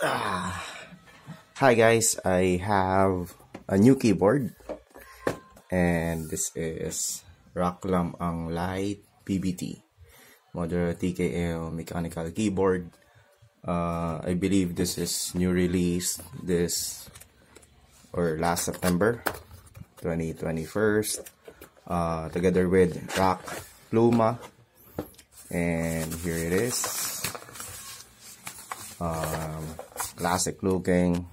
Hi guys, I have a new keyboard and this is RAKK Lam-Ang Lite PBT Modular TKL Mechanical keyboard. I believe this is new release last September 2021 together with RAKK Luma, and here it is. Classic looking.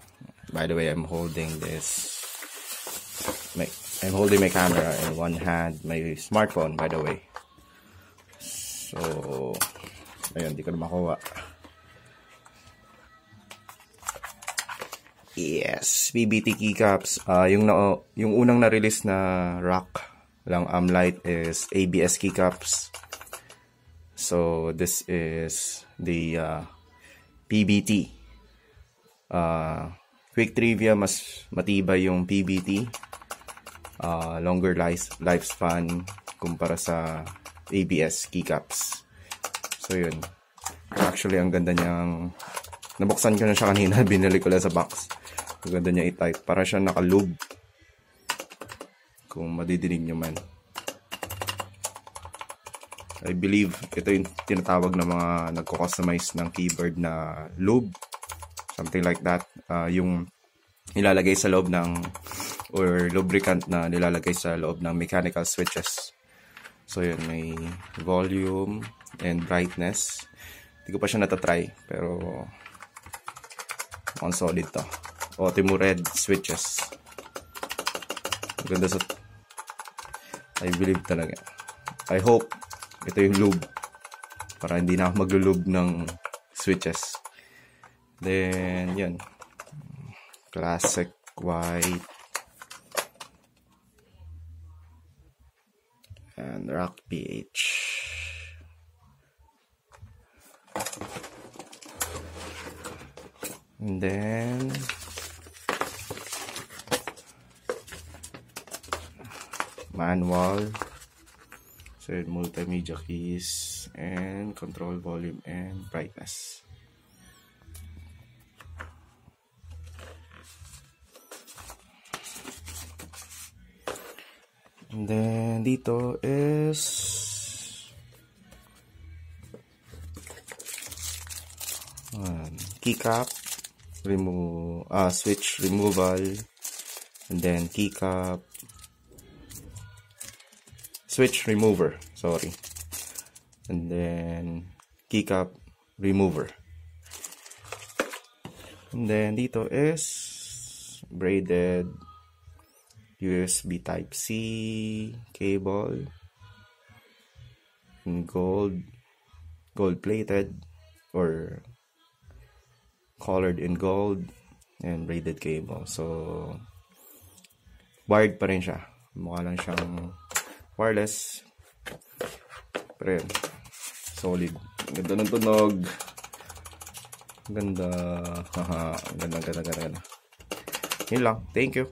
By the way, I'm holding my camera in one hand, my smartphone, by the way. So ayun, di ko na makuha. Yes, PBT keycaps. Yung unang na-release na RAKK Lam-Ang Lite is ABS keycaps. So this is the PBT. Quick trivia, mas matibay yung PBT. Longer lifespan kumpara sa ABS keycaps. So yun. Actually, ang ganda niyang, nabuksan ko na siya kanina, binili ko lang sa box. Ang ganda niya i-type. Para siya naka-lube. Kung madidinig nyo man. I believe ito yung tinatawag na mga nagko-customize ng keyboard na lube. Something like that. Yung nilalagay sa loob ng, or lubricant na nilalagay sa loob ng mechanical switches. So yun, may volume and brightness. Hindi ko pa siya natatry, pero on solid to. Outemu red switches. Ganda sa, I believe talaga. I hope ito yung lube para hindi na ako maglulube ng switches. Then yun, classic white and rakph. And then manual. So multimedia keys and control volume and brightness. And then dito is keycap switch removal, and then keycap switch remover, and then keycap remover. And then dito is braided USB Type-C cable in gold plated or colored in gold, and braided cable. So wired pa rin siya, mukha lang siyang wireless, pero yun, solid. Ganda ng tunog, ganda. Ganda. Yun lang, thank you.